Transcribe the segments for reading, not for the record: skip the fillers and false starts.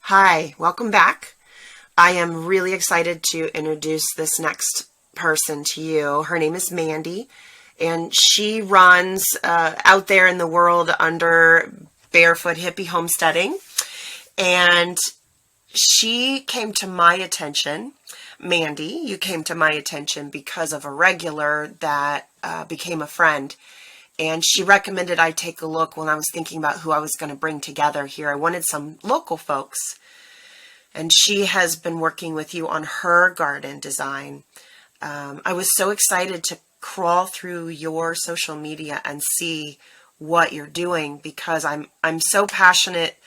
Hi, welcome back. I am really excited to introduce this next person to you. Her name is Mandy, and she runs out there in the world under Barefoot Hippie Homesteading. And she came to my attention. Mandy, you came to my attention because of a regular that became a friend. And she recommended I take a look when I was thinking about who I was going to bring together here. I wanted some local folks, and she has been working with you on her garden design. I was so excited to crawl through your social media and see what you're doing because I'm so passionate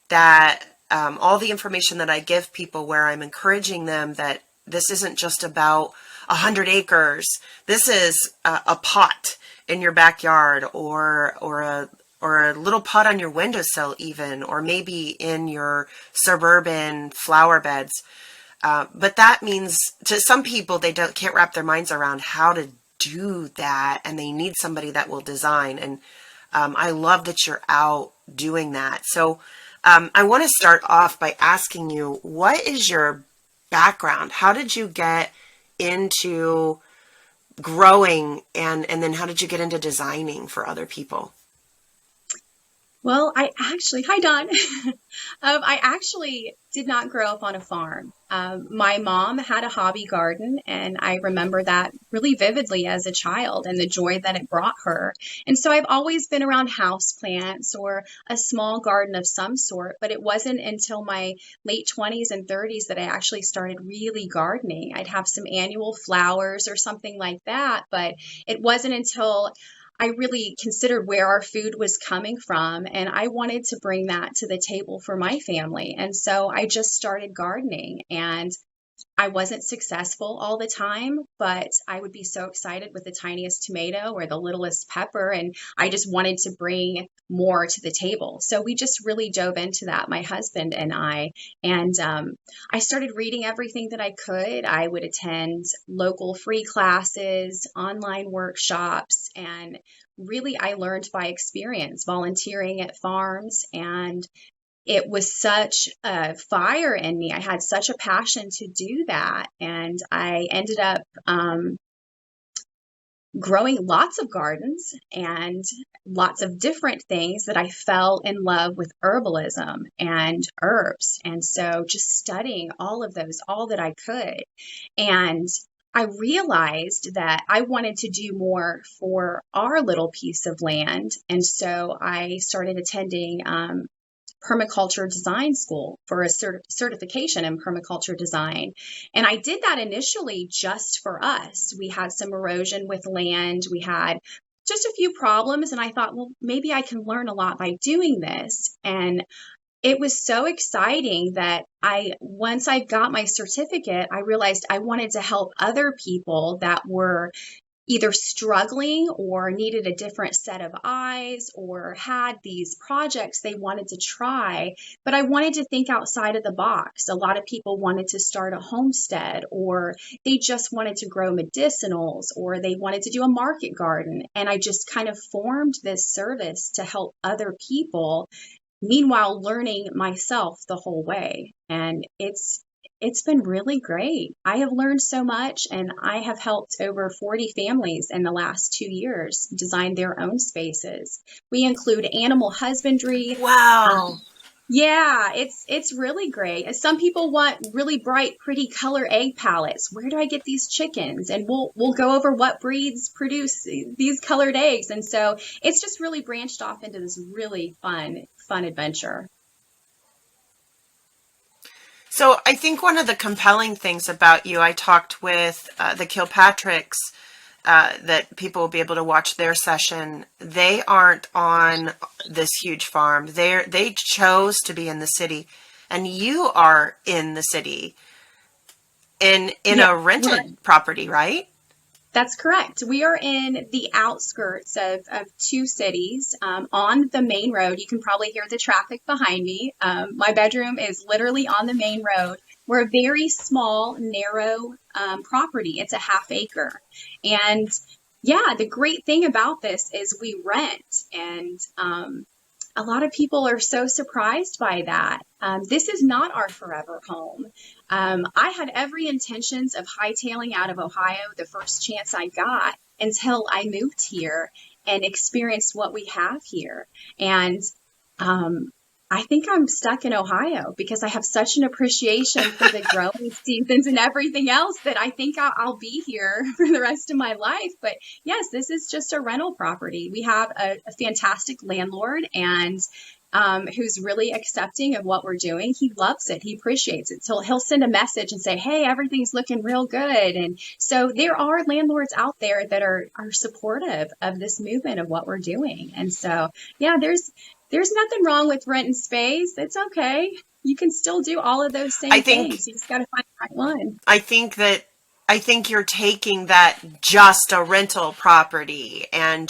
that all the information that I give people, where I'm encouraging them that this isn't just about 100 acres. This is a pot in your backyard, or a little pot on your windowsill even, or maybe in your suburban flower beds. But that means to some people, they can't wrap their minds around how to do that, and they need somebody that will design. And I love that you're out doing that. So I want to start off by asking you, what is your background? How did you get into growing, and then how did you get into designing for other people? Well, hi Don. I actually did not grow up on a farm. My mom had a hobby garden, and I remember that really vividly as a child and the joy that it brought her. And so I've always been around house plants or a small garden of some sort, but it wasn't until my late 20s and 30s that I actually started really gardening. I'd have some annual flowers or something like that, but it wasn't until I really considered where our food was coming from, and I wanted to bring that to the table for my family. And so I just started gardening, and I wasn't successful all the time, but I would be so excited with the tiniest tomato or the littlest pepper, and I just wanted to bring more to the table. So we just really dove into that, my husband and I. And I started reading everything that I could. I would attend local free classes, online workshops, and really I learned by experience, volunteering at farms, and it was such a fire in me. I had such a passion to do that. And I ended up growing lots of gardens and lots of different things that I fell in love with herbalism and herbs. And so just studying all of those, all that I could. And I realized that I wanted to do more for our little piece of land. And so I started attending permaculture design school for a certification in permaculture design. And I did that initially just for us. We had some erosion with land. We had just a few problems. And I thought, well, maybe I can learn a lot by doing this. And it was so exciting that once I got my certificate, I realized I wanted to help other people that were either struggling or needed a different set of eyes or had these projects they wanted to try. But I wanted to think outside of the box. A lot of people wanted to start a homestead, or they just wanted to grow medicinals, or they wanted to do a market garden. And I just kind of formed this service to help other people, meanwhile learning myself the whole way. And it's been really great. I have learned so much, and I have helped over 40 families in the last 2 years design their own spaces. We include animal husbandry. Wow. Yeah, it's really great. And some people want really bright, pretty color egg palettes. Where do I get these chickens? And we'll go over what breeds produce these colored eggs. And so it's just really branched off into this really fun adventure. So I think one of the compelling things about you, I talked with the Kilpatricks, that people will be able to watch their session. They aren't on this huge farm. They chose to be in the city, and you are in the city in Yeah, a right. rented property, right? That's correct. We are in the outskirts of two cities on the main road. You can probably hear the traffic behind me. My bedroom is literally on the main road. We're a very small, narrow property. It's a half acre. And yeah, the great thing about this is we rent. And A lot of people are so surprised by that. This is not our forever home. I had every intentions of hightailing out of Ohio the first chance I got until I moved here and experienced what we have here. And um, I think I'm stuck in Ohio because I have such an appreciation for the growing seasons and everything else that I think I'll be here for the rest of my life. But yes, this is just a rental property. We have a fantastic landlord and who's really accepting of what we're doing. He loves it. He appreciates it. So he'll send a message and say, "Hey, everything's looking real good." And so there are landlords out there that are supportive of this movement of what we're doing. And so yeah, there's nothing wrong with renting space. It's okay. You can still do all of those I same think things. You just got to find the right one. I think that I think you're taking that just a rental property and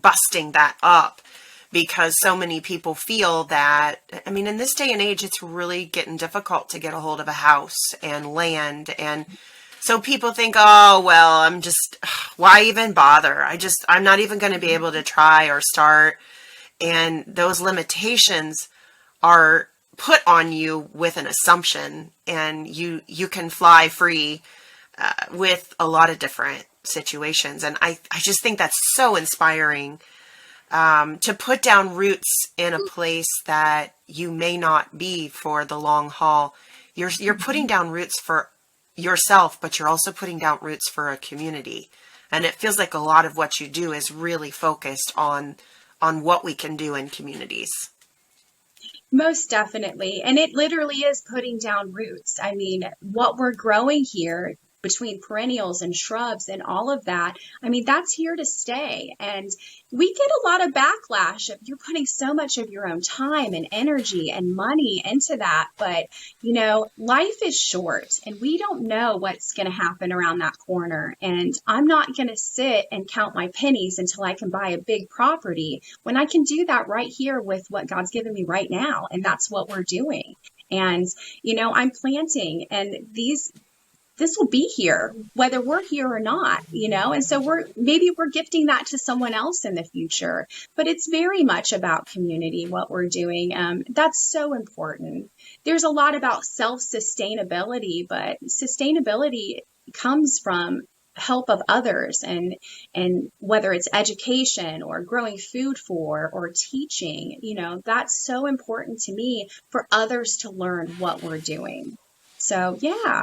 busting that up because so many people feel that, I mean, in this day and age, it's really getting difficult to get a hold of a house and land. And so people think, oh, well, why even bother? I'm not even going to be able to try or start. And those limitations are put on you with an assumption, and you can fly free with a lot of different situations. And I just think that's so inspiring, to put down roots in a place that you may not be for the long haul. You're putting down roots for yourself, but you're also putting down roots for a community. And it feels like a lot of what you do is really focused on what we can do in communities. Most definitely. And it literally is putting down roots. I mean, what we're growing here between perennials and shrubs and all of that, I mean, that's here to stay. And we get a lot of backlash if you're putting so much of your own time and energy and money into that. But, life is short and we don't know what's going to happen around that corner. And I'm not going to sit and count my pennies until I can buy a big property when I can do that right here with what God's given me right now. And that's what we're doing. And, I'm planting and this will be here whether we're here or not, and so we're gifting that to someone else in the future. But it's very much about community, what we're doing. That's so important. There's a lot about self-sustainability, but sustainability comes from help of others, and whether it's education or growing food or teaching, that's so important to me for others to learn what we're doing. So yeah,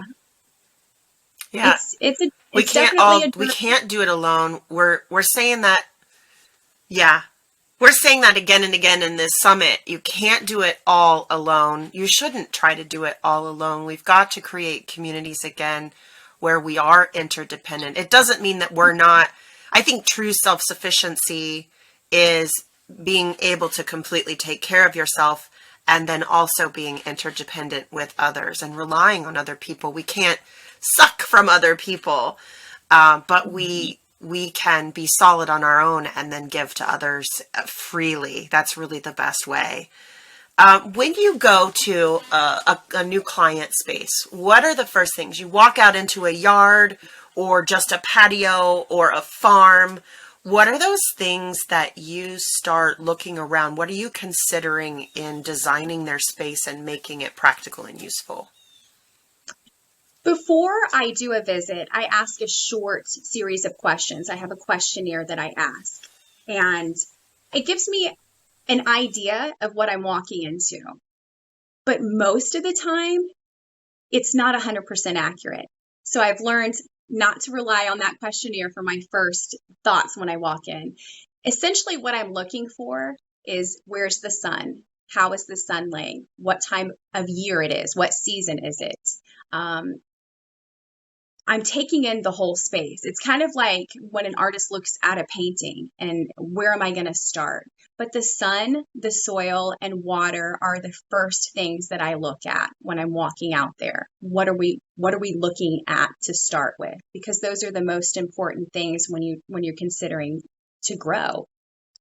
Yeah, it's definitely a we journey. can't do it alone. We're saying that, yeah. We're saying that again and again in this summit. You can't do it all alone. You shouldn't try to do it all alone. We've got to create communities again where we are interdependent. It doesn't mean that we're not. I think true self-sufficiency is being able to completely take care of yourself and then also being interdependent with others and relying on other people. We can't suck from other people, but we can be solid on our own and then give to others freely. That's really the best way. When you go to a new client space, what are the first things? You walk out into a yard or just a patio or a farm. What are those things that you start looking around? What are you considering in designing their space and making it practical and useful? Before I do a visit, I ask a short series of questions. I have a questionnaire that I ask, and it gives me an idea of what I'm walking into. But most of the time, it's not 100% accurate. So I've learned not to rely on that questionnaire for my first thoughts when I walk in. Essentially, what I'm looking for is, where's the sun? How is the sun laying? What time of year it is? What season is it? Um, I'm taking in the whole space. It's kind of like when an artist looks at a painting and where am I going to start? But the sun, the soil, and water are the first things that I look at when I'm walking out there. What are we looking at to start with? Because those are the most important things when you're considering to grow.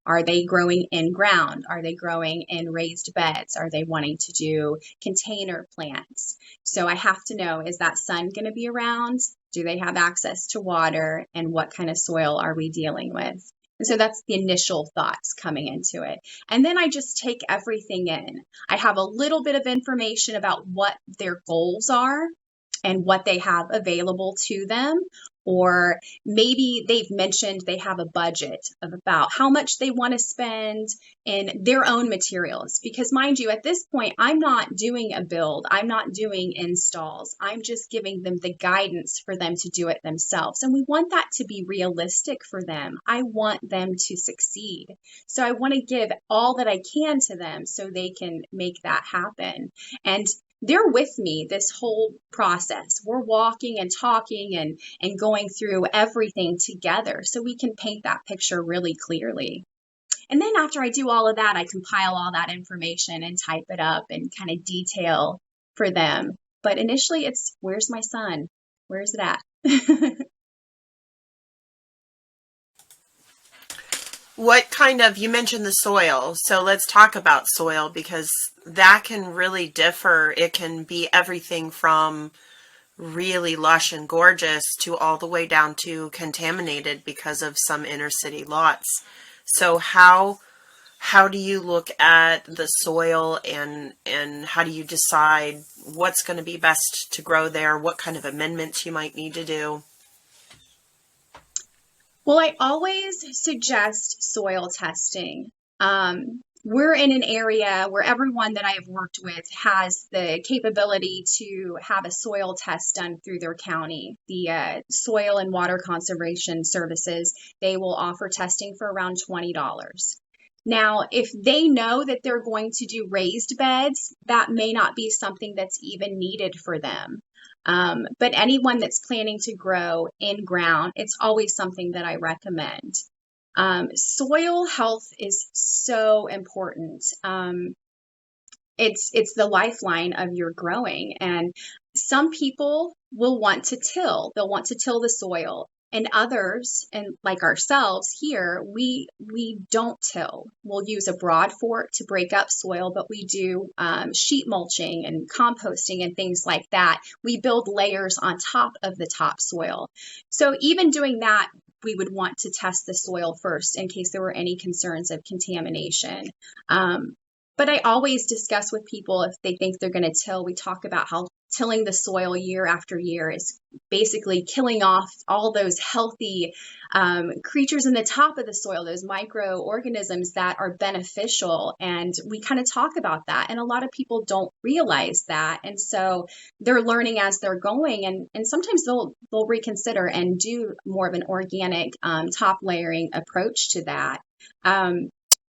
Are they growing in ground? Are they growing in raised beds? Are they wanting to do container plants? So I have to know, is that sun going to be around? Do they have access to water? And what kind of soil are we dealing with? And so that's the initial thoughts coming into it. And then I just take everything in. I have a little bit of information about what their goals are and what they have available to them. Or maybe they've mentioned they have a budget of about how much they want to spend in their own materials. Because, mind you, at this point, I'm not doing a build, I'm not doing installs. I'm just giving them the guidance for them to do it themselves. And we want that to be realistic for them. I want them to succeed. So I want to give all that I can to them so they can make that happen. And they're with me this whole process. We're walking and talking and going through everything together so we can paint that picture really clearly. And then after I do all of that, I compile all that information and type it up and kind of detail for them. But initially it's, where's my son? Where's it at? What kind of, you mentioned the soil, so let's talk about soil because that can really differ. It can be everything from really lush and gorgeous to all the way down to contaminated because of some inner city lots. So how do you look at the soil and how do you decide what's going to be best to grow there? What kind of amendments you might need to do? Well, I always suggest soil testing. We're in an area where everyone that I have worked with has the capability to have a soil test done through their county. The Soil and Water Conservation Services, they will offer testing for around $20. Now, if they know that they're going to do raised beds, that may not be something that's even needed for them. But anyone that's planning to grow in ground, it's always something that I recommend. Soil health is so important. It's the lifeline of your growing, and some people will want to till. They'll want to till the soil, and others, and like ourselves here, we don't till. We'll use a broad fork to break up soil, but we do sheet mulching and composting and things like that. We build layers on top of the topsoil. So even doing that, we would want to test the soil first in case there were any concerns of contamination. But I always discuss with people if they think they're going to till. We talk about how tilling the soil year after year is basically killing off all those healthy creatures in the top of the soil, those microorganisms that are beneficial. And we kind of talk about that. And a lot of people don't realize that. And so they're learning as they're going. And sometimes they'll reconsider and do more of an organic top layering approach to that.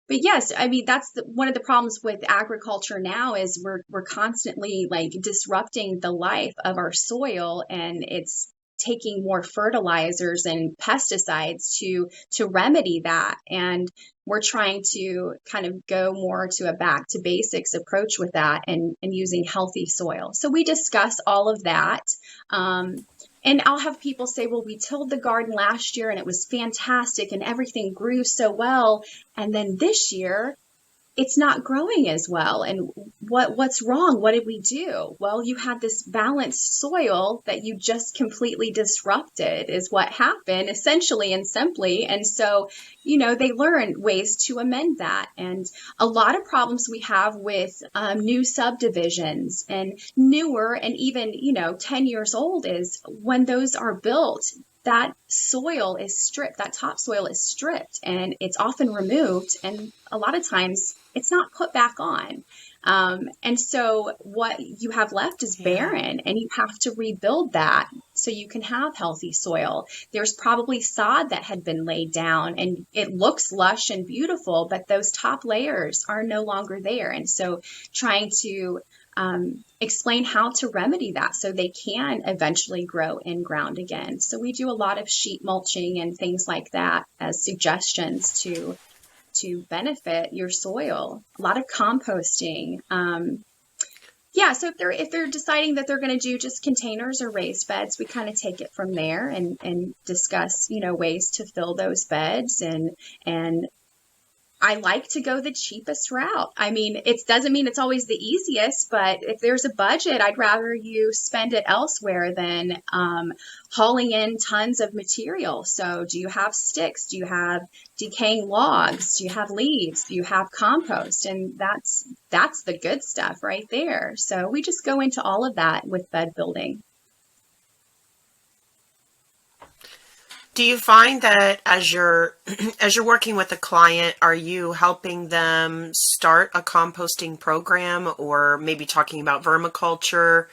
But yes, I mean, that's one of the problems with agriculture now is we're constantly like disrupting the life of our soil, and it's taking more fertilizers and pesticides to remedy that. And we're trying to kind of go more to a back to basics approach with that and using healthy soil. So we discuss all of that. And I'll have people say, well, we tilled the garden last year and it was fantastic and everything grew so well. And then this year, it's not growing as well. And what's wrong? What did we do? Well, you had this balanced soil that you just completely disrupted is what happened, essentially and simply. And so, they learn ways to amend that. And a lot of problems we have with new subdivisions and newer and even, 10 years old is when those are built, that soil is stripped, that topsoil is stripped, and it's often removed. And a lot of times it's not put back on. And so what you have left is barren, and you have to rebuild that so you can have healthy soil. There's probably sod that had been laid down and it looks lush and beautiful, but those top layers are no longer there. And so trying to explain how to remedy that so they can eventually grow in ground again. So we do a lot of sheet mulching and things like that as suggestions to benefit your soil. A lot of composting. So if they're deciding that they're going to do just containers or raised beds, we kind of take it from there and discuss ways to fill those beds and I like to go the cheapest route. I mean, it doesn't mean it's always the easiest, but if there's a budget, I'd rather you spend it elsewhere than hauling in tons of material. So, do you have sticks? Do you have decaying logs? Do you have leaves? Do you have compost? And that's the good stuff right there. So, we just go into all of that with bed building. Do you find that as you're as you're working with a client, are you helping them start a composting program or maybe talking about vermiculture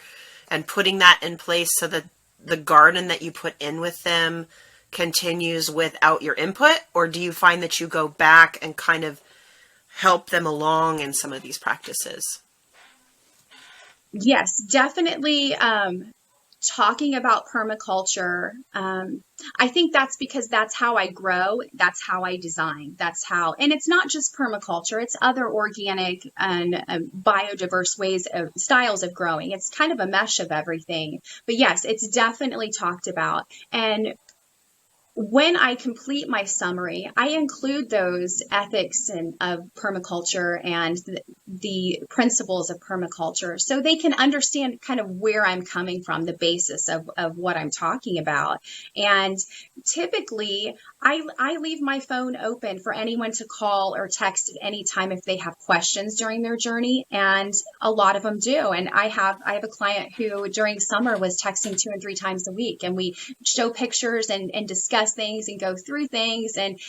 and putting that in place so that the garden that you put in with them continues without your input? Or do you find that you go back and kind of help them along in some of these practices? Yes, definitely. Talking about permaculture, I think that's because that's how I grow, that's how I design, that's how, and it's not just permaculture, it's other organic and biodiverse ways of styles of growing. It's kind of a mesh of everything. But yes, it's definitely talked about. And when I complete my summary, I include those ethics and of permaculture and the principles of permaculture so they can understand kind of where I'm coming from, the basis of what I'm talking about. And typically, I leave my phone open for anyone to call or text at any time if they have questions during their journey. And a lot of them do. And I have a client who during summer was texting 2 and 3 times a week, and we show pictures and discuss things and go through things. And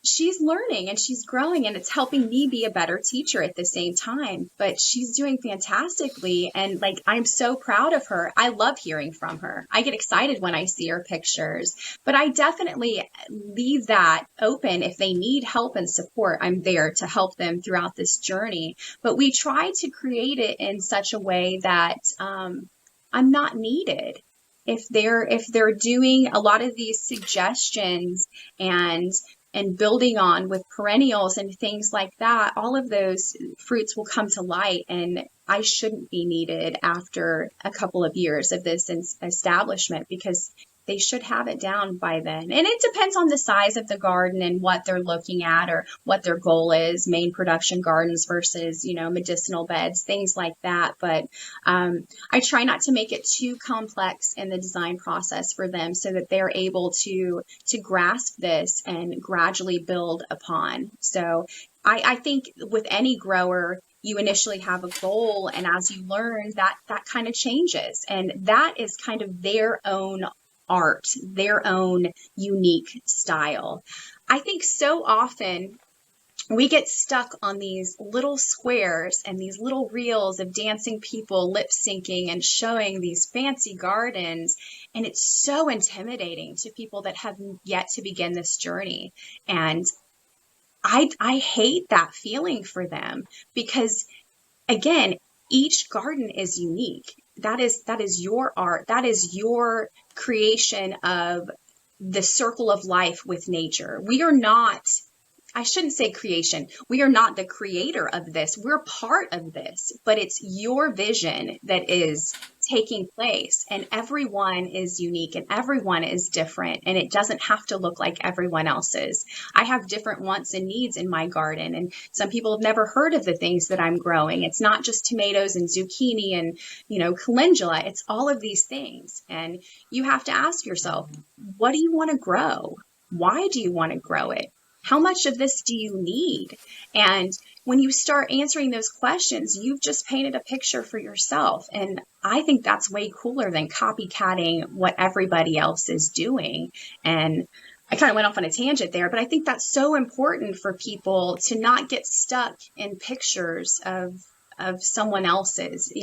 she's learning and she's growing, and it's helping me be a better teacher at the same time. But she's doing fantastically. And like, I'm so proud of her. I love hearing from her. I get excited when I see her pictures, but I definitely leave that open. If they need help and support, I'm there to help them throughout this journey. But we try to create it in such a way that I'm not needed. If they're doing a lot of these suggestions and building on with perennials and things like that, all of those fruits will come to light, and I shouldn't be needed after a couple of years of this establishment because they should have it down by then. And it depends on the size of the garden and what they're looking at or what their goal is, main production gardens versus, medicinal beds, things like that. But I try not to make it too complex in the design process for them so that they're able to grasp this and gradually build upon. So I think with any grower, you initially have a goal, and as you learn, that kind of changes, and that is kind of their own art, their own unique style. I think so often we get stuck on these little squares and these little reels of dancing people lip syncing and showing these fancy gardens. And it's so intimidating to people that have yet to begin this journey. And I hate that feeling for them because, again, each garden is unique. That is your art. That is your creation of the circle of life with nature. We are not, I shouldn't say creation. We are not the creator of this. We're part of this, but it's your vision that is taking place, and everyone is unique and everyone is different, and it doesn't have to look like everyone else's. I have different wants and needs in my garden, and some people have never heard of the things that I'm growing. It's not just tomatoes and zucchini and, calendula. It's all of these things. And you have to ask yourself, what do you want to grow? Why do you want to grow it? How much of this do you need? And when you start answering those questions, you've just painted a picture for yourself. And I think that's way cooler than copycatting what everybody else is doing. And I kind of went off on a tangent there, but I think that's so important for people to not get stuck in pictures of someone else's.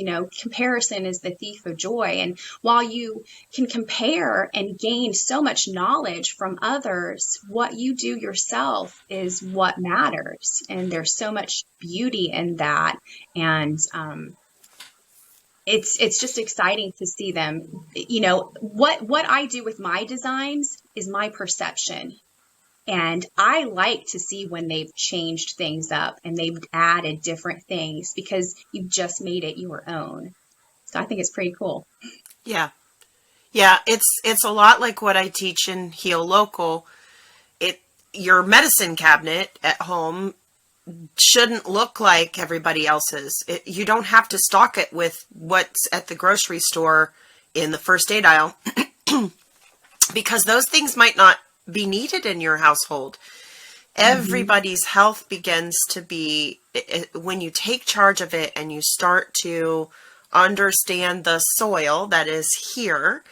Comparison is the thief of joy. And while you can compare and gain so much knowledge from others, what you do yourself is what matters. And there's so much beauty in that. And it's just exciting to see them. What I do with my designs is my perception. And I like to see when they've changed things up and they've added different things because you've just made it your own. So I think it's pretty cool. Yeah. Yeah, it's a lot like what I teach in Heal Local. It your medicine cabinet at home shouldn't look like everybody else's. You don't have to stock it with what's at the grocery store in the first aid aisle because those things might not be needed in your household. Mhm. Everybody's health begins to be, when you take charge of it and you start to understand the soil that is here,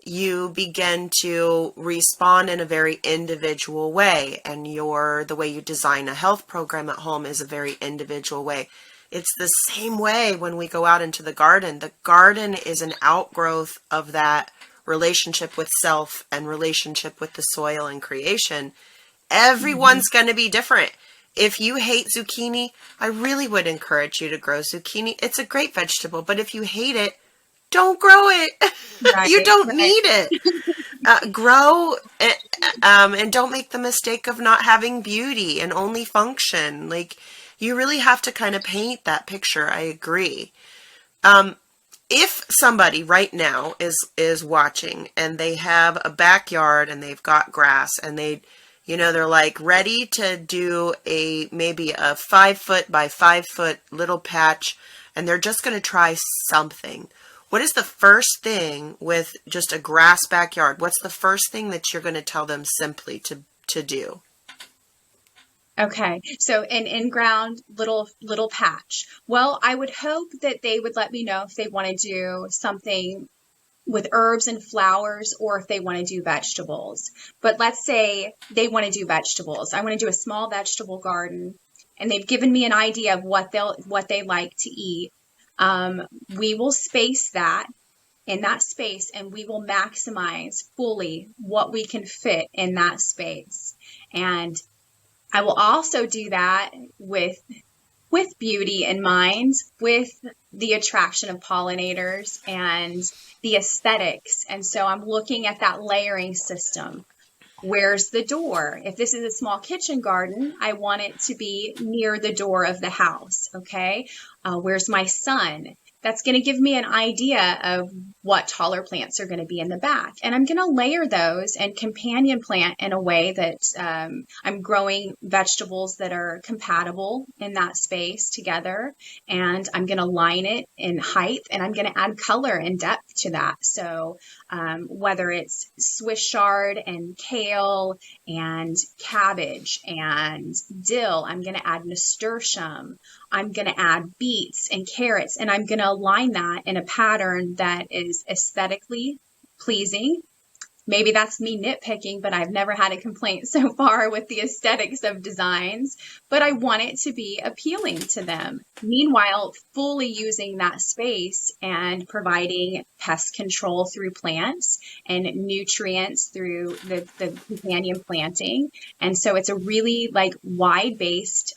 you begin to respond in a very individual way, and the way you design a health program at home is a very individual way. It's the same way when we go out into the garden. The garden is an outgrowth of that relationship with self and relationship with the soil and creation. Mhm. Everyone's going to be different. If you hate zucchini, I really would encourage you to grow zucchini. It's a great vegetable, but if you hate it, don't grow it. You Right, don't right. need it. Grow and don't make the mistake of not having beauty and only function. Like, you really have to kind of paint that picture. I agree. If somebody right now is watching and they have a backyard and they've got grass and they're like ready to do maybe a 5 foot by 5 foot little patch, and they're just going to try something. What is the first thing with just a grass backyard? What's the first thing that you're going to tell them simply to do? Okay, so an in-ground little patch. Well, I would hope that they would let me know if they want to do something with herbs and flowers or if they want to do vegetables. But let's say they want to do vegetables. I want to do a small vegetable garden and they've given me an idea of what they like to eat. We will space that in that space and we will maximize fully what we can fit in that space. And I will also do that with beauty in mind, with the attraction of pollinators and the aesthetics. And so I'm looking at that layering system. Where's the door? If this is a small kitchen garden, I want it to be near the door of the house. Okay. Where's my sun? That's going to give me an idea of what taller plants are going to be in the back. And I'm going to layer those and companion plant in a way that I'm growing vegetables that are compatible in that space together. And I'm going to line it in height and I'm going to add color and depth to that. So whether it's Swiss chard and kale and cabbage and dill, I'm going to add nasturtium. I'm going to add beets and carrots, and I'm going to align that in a pattern that is aesthetically pleasing. Maybe that's me nitpicking, but I've never had a complaint so far with the aesthetics of designs, but I want it to be appealing to them. Meanwhile, fully using that space and providing pest control through plants and nutrients through the companion planting. And so it's a really like wide based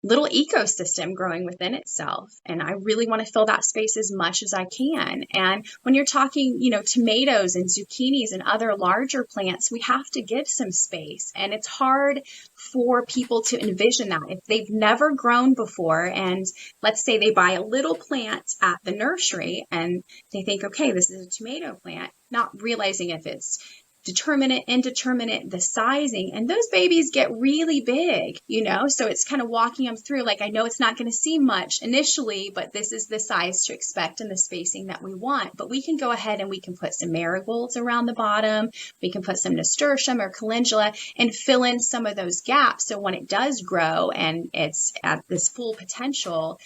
little ecosystem growing within itself. And I really want to fill that space as much as I can. And when you're talking, tomatoes and zucchinis and other larger plants, we have to give some space. And it's hard for people to envision that if they've never grown before. And let's say they buy a little plant at the nursery and they think, okay, this is a tomato plant, not realizing if it's determinate, indeterminate, the sizing, and those babies get really big, so it's kind of walking them through, like, I know it's not going to seem much initially, but this is the size to expect and the spacing that we want. But we can go ahead and we can put some marigolds around the bottom, we can put some nasturtium or calendula and fill in some of those gaps, so when it does grow and it's at this full potential,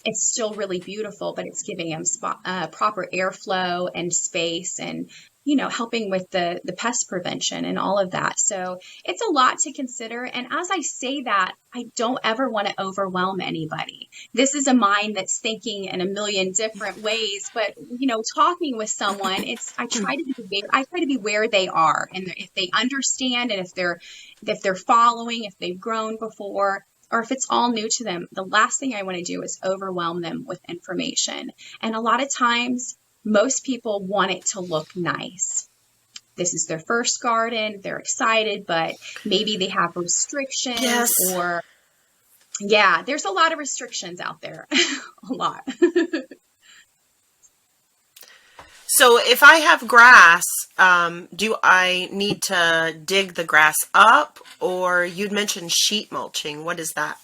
it's still really beautiful, but it's giving them proper airflow and space and helping with the pest prevention and all of that. So it's a lot to consider. And as I say that, I don't ever want to overwhelm anybody. This is a mind that's thinking in a million different ways, but talking with someone, I try to be where they are, and if they understand, and if they're following, if they've grown before, or if it's all new to them, the last thing I want to do is overwhelm them with information. And a lot of times, most people want it to look nice. This is their first garden, they're excited, but maybe they have restrictions, Yes. or yeah, there's a lot of restrictions out there. A lot. So if I have grass, do I need to dig the grass up, or you'd mentioned sheet mulching? What is that?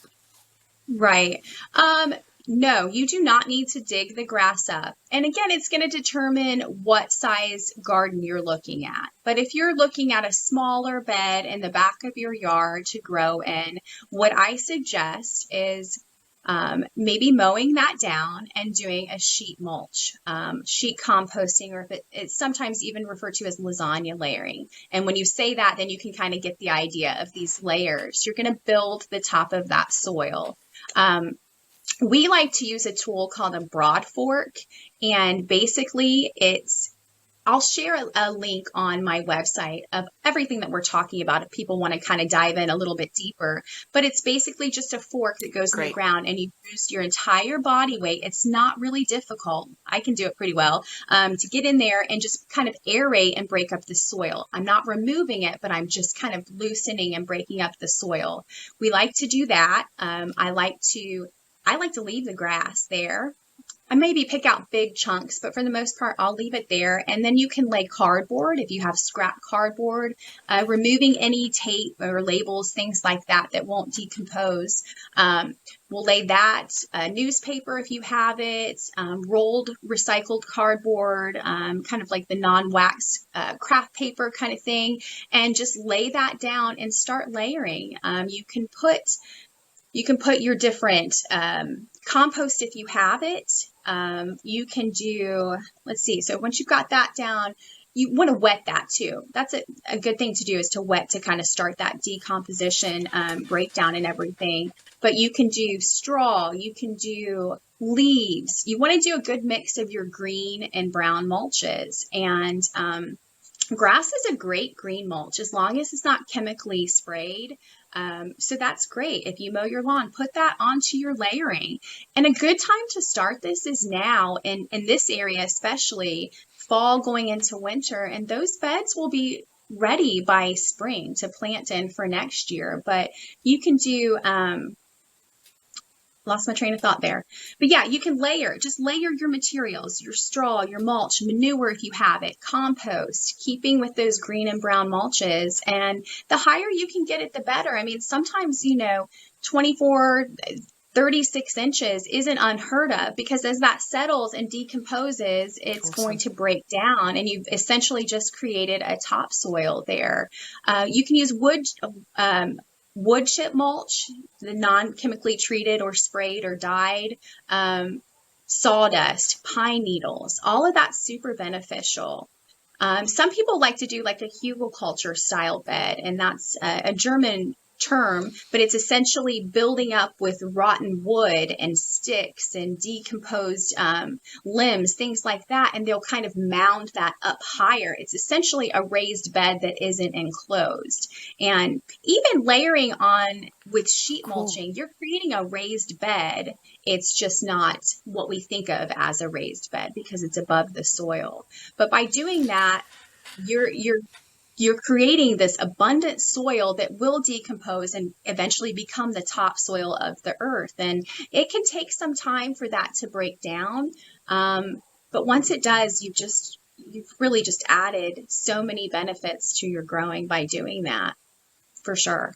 Right. Um, no, you do not need to dig the grass up. And again, it's going to determine what size garden you're looking at. But if you're looking at a smaller bed in the back of your yard to grow in, what I suggest is maybe mowing that down and doing a sheet mulch, sheet composting, or if it's sometimes even referred to as lasagna layering. And when you say that, then you can kind of get the idea of these layers. You're going to build the top of that soil. Um, we like to use a tool called a broad fork, and basically I'll share a link on my website of everything that we're talking about if people want to kind of dive in a little bit deeper. But it's basically just a fork that goes in the Great. ground and you use your entire body weight. It's not really difficult. I can do it pretty well, to get in there and just kind of aerate and break up the soil. I'm not removing it, but I'm just kind of loosening and breaking up the soil. We like to do that. I like to leave the grass there. I maybe pick out big chunks, but for the most part, I'll leave it there. And then you can lay cardboard if you have scrap cardboard, removing any tape or labels, things like that that won't decompose. We'll lay that, newspaper if you have it, rolled recycled cardboard, kind of like the non-wax craft paper kind of thing, and just lay that down and start layering. You can put your different compost if you have it. You can do, let's see. So once you've got that down, you want to wet that too. That's a good thing to do, is to wet to kind of start that decomposition, breakdown and everything. But you can do straw, you can do leaves. You want to do a good mix of your green and brown mulches. And grass is a great green mulch as long as it's not chemically sprayed. So that's great. If you mow your lawn, put that onto your layering. And a good time to start this is now, in this area, especially fall going into winter, and those beds will be ready by spring to plant in for next year. But you can do, lost my train of thought there. But yeah, you can just layer your materials, your straw, your mulch, manure if you have it, compost, keeping with those green and brown mulches. And the higher you can get it, the better. I mean, sometimes, 24, 36 inches isn't unheard of, because as that settles and decomposes, it's going Awesome. to break down, and you've essentially just created a topsoil there. You can use wood chip mulch, the non-chemically treated or sprayed or dyed, sawdust, pine needles, all of that's super beneficial. Some people like to do like a hugelkultur style bed, and that's a German term, but it's essentially building up with rotten wood and sticks and decomposed limbs, things like that, and they'll kind of mound that up higher. It's essentially a raised bed that isn't enclosed. And even layering on with sheet Cool. mulching, you're creating a raised bed. It's just not what we think of as a raised bed because it's above the soil. But by doing that, you're creating this abundant soil that will decompose and eventually become the topsoil of the earth. And it can take some time for that to break down. But once it does, you've really just added so many benefits to your growing by doing that, for sure.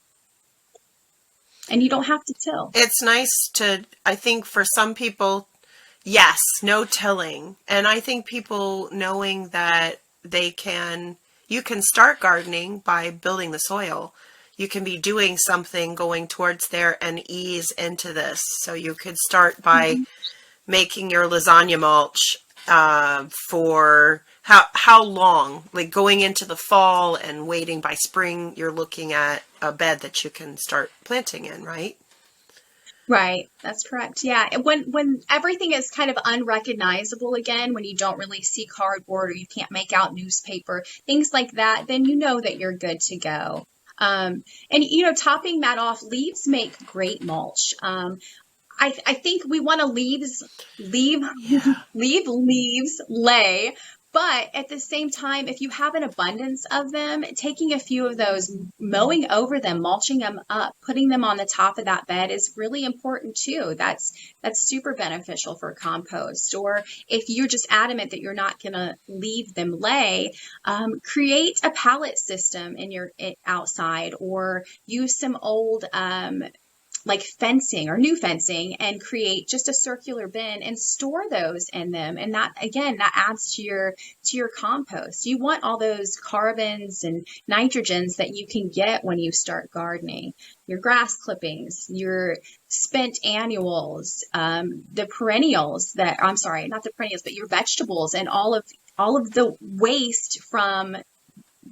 And you don't have to till. It's nice I think for some people, yes, no tilling. And I think people knowing that you can start gardening by building the soil. You can be doing something going towards there and ease into this. So you could start by Mhm. making your lasagna mulch for how long? Like going into the fall and waiting by spring, you're looking at a bed that you can start planting in, right? Right, that's correct. Yeah, and when everything is kind of unrecognizable again, when you don't really see cardboard or you can't make out newspaper, things like that, then you know that you're good to go. And topping that off, leaves make great mulch. I think we want to leave Yeah. leave leaves lay, But at the same time, if you have an abundance of them, taking a few of those, mowing over them, mulching them up, putting them on the top of that bed is really important too. That's super beneficial for compost. Or if you're just adamant that you're not going to leave them lay, create a pallet system in your outside, or use some old like fencing or new fencing and create just a circular bin and store those in them. And that, again, that adds to your compost. You want all those carbons and nitrogens that you can get when you start gardening. Your grass clippings, your spent annuals, the perennials that, I'm sorry, not the perennials, but your vegetables, and all of the waste from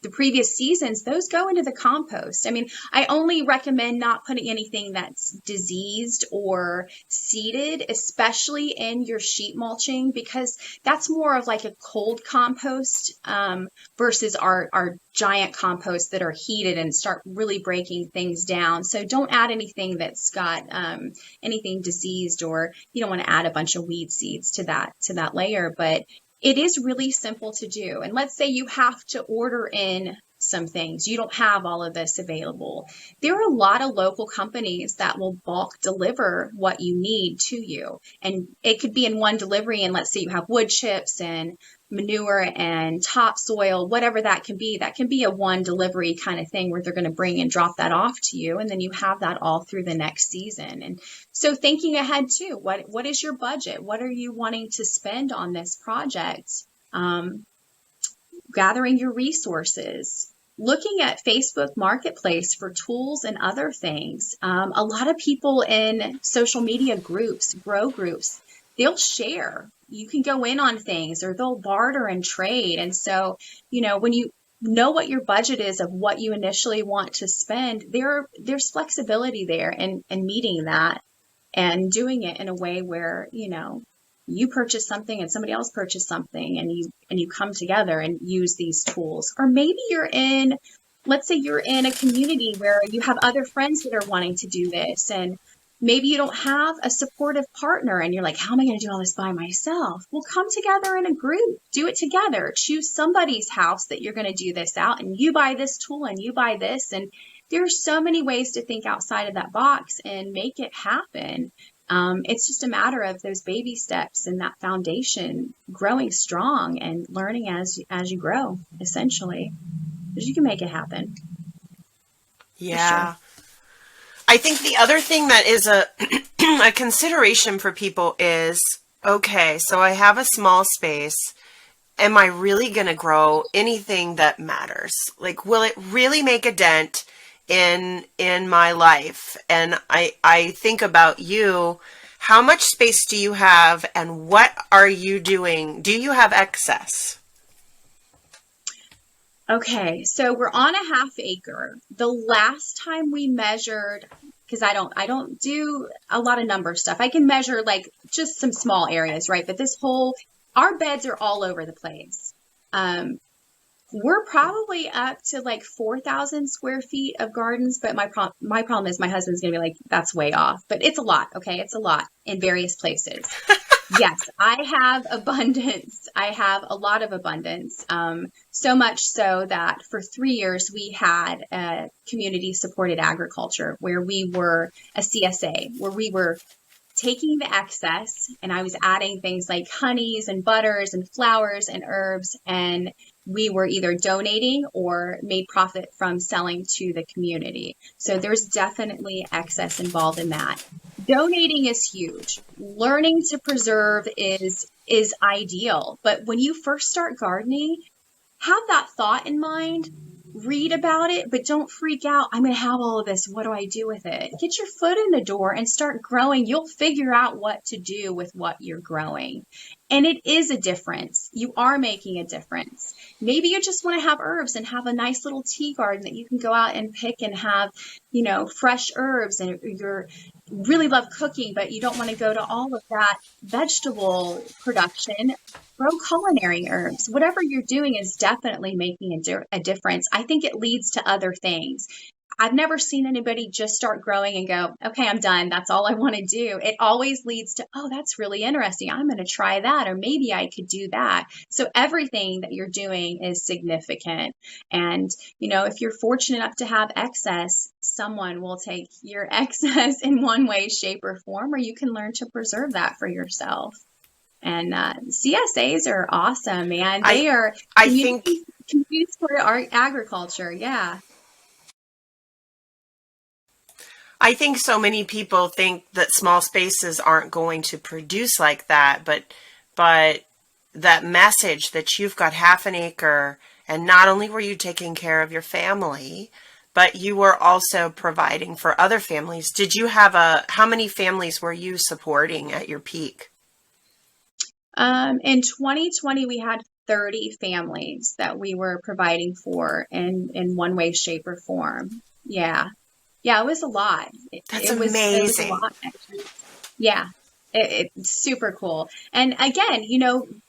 the previous seasons, those go into the compost. I mean, I only recommend not putting anything that's diseased or seeded, especially in your sheet mulching, because that's more of like a cold compost versus our giant composts that are heated and start really breaking things down. So don't add anything that's got anything diseased, or you don't want to add a bunch of weed seeds to that layer. But it is really simple to do. And let's say you have to order in some things. You don't have all of this available. There are a lot of local companies that will bulk deliver what you need to you. And it could be in one delivery. And let's say you have wood chips and manure and topsoil, whatever that can be. That can be a one delivery kind of thing where they're going to bring and drop that off to you. And then you have that all through the next season. And so thinking ahead too, what is your budget? What are you wanting to spend on this project? Gathering your resources, looking at Facebook Marketplace for tools and other things. A lot of people in social media groups, grow groups, they'll share. You can go in on things, or they'll barter and trade. And so, when you know what your budget is of what you initially want to spend, there's flexibility there and meeting that and doing it in a way where, you purchase something and somebody else purchased something, and you come together and use these tools. Or maybe let's say you're in a community where you have other friends that are wanting to do this, and maybe you don't have a supportive partner and you're like, how am I going to do all this by myself? Well, come together in a group, do it together, choose somebody's house that you're going to do this out, and you buy this tool and you buy this. And there are so many ways to think outside of that box and make it happen. It's just a matter of those baby steps and that foundation growing strong and learning as you grow, essentially, because you can make it happen. Yeah. Sure. I think the other thing that is a a consideration for people is, okay, so I have a small space. Am I really going to grow anything that matters? Like, will it really make a dent in my life? And I think about you. How much space do you have, and what are you doing? Do you have excess? Okay, so we're on a half acre. The last time we measured, because I don't do a lot of number stuff. I can measure like just some small areas, right? But our beds are all over the place. We're probably up to like 4,000 square feet of gardens, but my problem is my husband's gonna be like, that's way off. But it's a lot, okay? It's a lot in various places. Yes, I have abundance. I have a lot of abundance. So much so that for 3 years we had a community supported agriculture where we were a CSA, where we were taking the excess and I was adding things like honeys and butters and flowers and herbs, and we were either donating or made profit from selling to the community. So there's definitely excess involved in that. Donating is huge. Learning to preserve is ideal. But when you first start gardening, have that thought in mind. Read about it, but don't freak out. I'm going to have all of this. What do I do with it? Get your foot in the door and start growing. You'll figure out what to do with what you're growing. And it is a difference. You are making a difference. Maybe you just want to have herbs and have a nice little tea garden that you can go out and pick and have, fresh herbs, and you're really love cooking, but you don't want to go to all of that vegetable production. Grow culinary herbs. Whatever you're doing is definitely making a difference. I think it leads to other things. I've never seen anybody just start growing and go, okay, I'm done. That's all I want to do. It always leads to, oh, that's really interesting. I'm going to try that, or maybe I could do that. So everything that you're doing is significant. And, if you're fortunate enough to have excess, someone will take your excess in one way, shape, or form, or you can learn to preserve that for yourself. And CSAs are awesome, man. I They are I think community supported art agriculture. Yeah. I think so many people think that small spaces aren't going to produce like that, but that message that you've got half an acre, and not only were you taking care of your family, but you were also providing for other families. Did you have how many families were you supporting at your peak? In 2020, we had 30 families that we were providing for in one way, shape, or form. Yeah. Yeah, it was a lot. It, That's it was a amazing. lot, actually. Yeah. It's super cool. And again,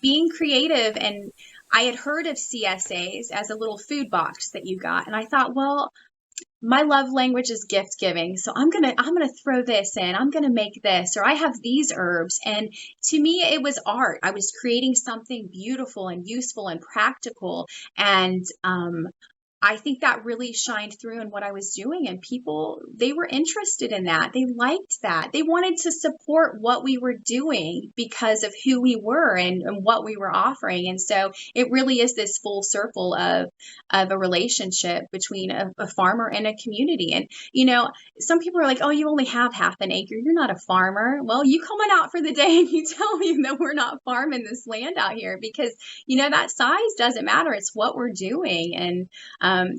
being creative, and I had heard of CSAs as a little food box that you got. And I thought, well, my love language is gift giving. So I'm going to throw this in. I'm going to make this, or I have these herbs. And to me, it was art. I was creating something beautiful and useful and practical. And I think that really shined through in what I was doing, and people, they were interested in that. They liked that. They wanted to support what we were doing because of who we were and what we were offering. And so it really is this full circle of a relationship between a farmer and a community. And, some people are like, oh, you only have half an acre. You're not a farmer. Well, you coming out for the day and you tell me that we're not farming this land out here, because, that size doesn't matter. It's what we're doing. And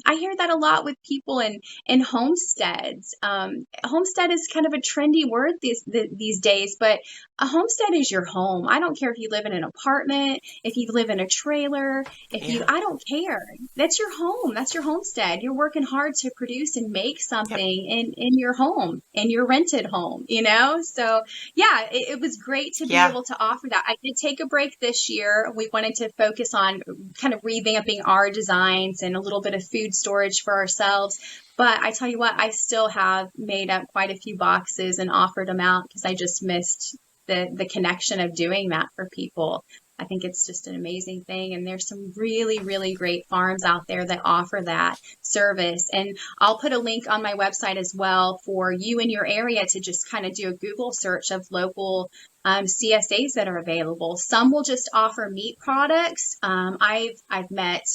I hear that a lot with people in homesteads. Homestead is kind of a trendy word these days, but a homestead is your home. I don't care if you live in an apartment, if you live in a trailer, Yeah. I don't care. That's your home. That's your homestead. You're working hard to produce and make something Yep. in your home, in your rented home, So yeah, it was great to be Yeah. able to offer that. I did take a break this year. We wanted to focus on kind of revamping our designs and a little bit of food storage for ourselves. But I tell you what, I still have made up quite a few boxes and offered them out because I just missed the connection of doing that for people. I think it's just an amazing thing. And there's some really, really great farms out there that offer that service. And I'll put a link on my website as well for you in your area to just kind of do a Google search of local CSAs that are available. Some will just offer meat products. I've met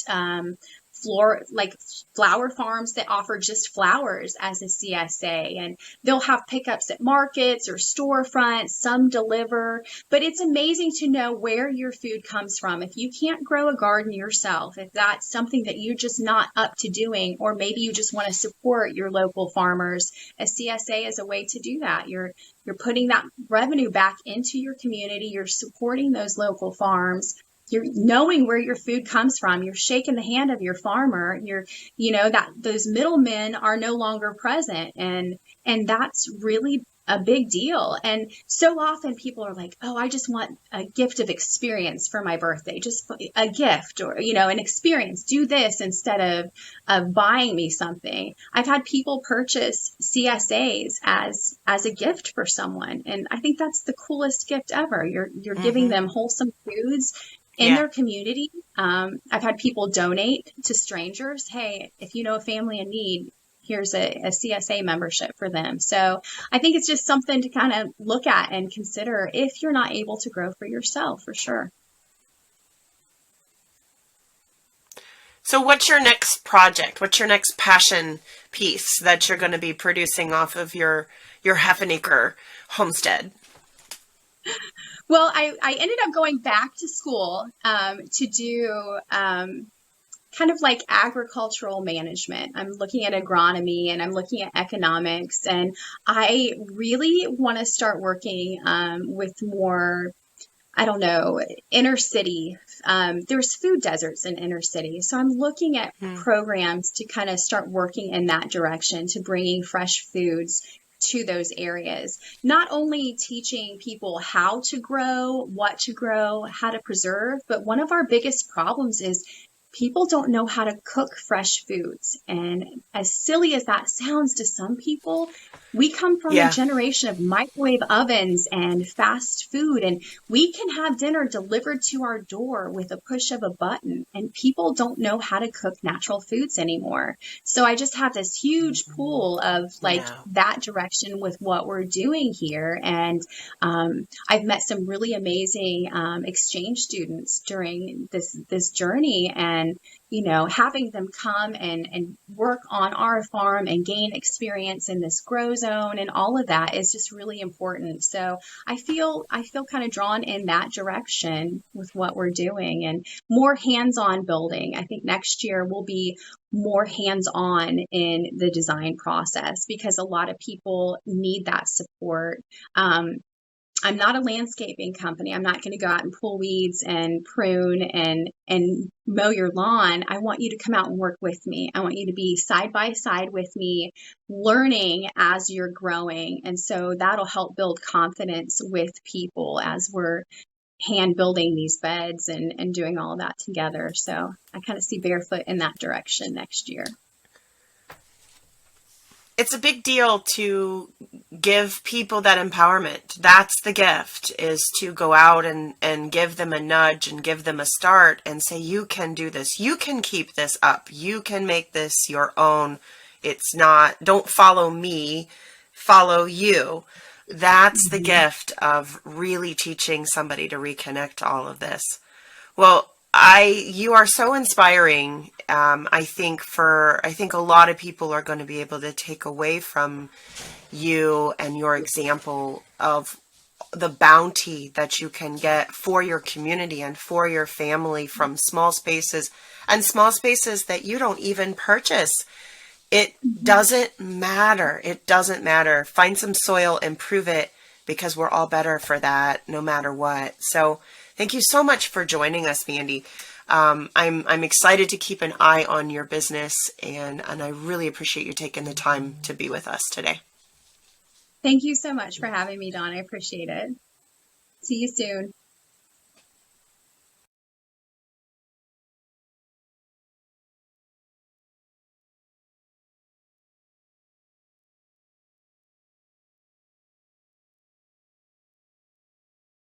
flower farms that offer just flowers as a CSA, and they'll have pickups at markets or storefronts. Some deliver, but it's amazing to know where your food comes from. If you can't grow a garden yourself, if that's something that you're just not up to doing, or maybe you just want to support your local farmers, a CSA is a way to do that. You're putting that revenue back into your community. You're supporting those local farms. You're knowing where your food comes from. You're shaking the hand of your farmer. That those middlemen are no longer present. And that's really a big deal. And so often people are like, oh, I just want a gift of experience for my birthday, just a gift, or, an experience. Do this instead of buying me something. I've had people purchase CSAs as a gift for someone. And I think that's the coolest gift ever. You're giving Mhm. them wholesome foods in Yeah. their community. I've had people donate to strangers. Hey, if you know a family in need, here's a CSA membership for them. So I think it's just something to kind of look at and consider if you're not able to grow for yourself, for sure. So what's your next project? What's your next passion piece that you're going to be producing off of your half an acre homestead? Well, I ended up going back to school to do kind of like agricultural management. I'm looking at agronomy and I'm looking at economics, and I really want to start working with more, I don't know, inner city. There's food deserts in inner city. So I'm looking at Hmm. programs to kind of start working in that direction, to bringing fresh foods to those areas. Not only teaching people how to grow, what to grow, how to preserve, but one of our biggest problems is people don't know how to cook fresh foods. And as silly as that sounds to some people, we come from a Yeah. generation of microwave ovens and fast food, and we can have dinner delivered to our door with a push of a button. And people don't know how to cook natural foods anymore. So I just have this huge pool of like No. that direction with what we're doing here. And I've met some really amazing exchange students during this journey, and having them come and work on our farm and gain experience in this grow zone and all of that is just really important. So I feel kind of drawn in that direction with what we're doing, and more hands-on building. I think next year will be more hands-on in the design process because a lot of people need that support. I'm not a landscaping company. I'm not going to go out and pull weeds and prune and mow your lawn. I want you to come out and work with me. I want you to be side by side with me, learning as you're growing. And so that'll help build confidence with people as we're hand building these beds and doing all of that together. So I kind of see Barefoot in that direction next year. It's a big deal to give people that empowerment. That's the gift, is to go out and give them a nudge and give them a start and say, you can do this. You can keep this up. You can make this your own. It's not, don't follow me, follow you. That's the Mhm. gift of really teaching somebody to reconnect to all of this. Well, you are so inspiring. I think a lot of people are going to be able to take away from you and your example of the bounty that you can get for your community and for your family from small spaces, and small spaces that you don't even purchase. It Mhm. doesn't matter. It doesn't matter. Find some soil, improve it, because we're all better for that no matter what. So thank you so much for joining us, Mandy. I'm excited to keep an eye on your business, and I really appreciate you taking the time to be with us today. Thank you so much for having me, Dawn. I appreciate it. See you soon.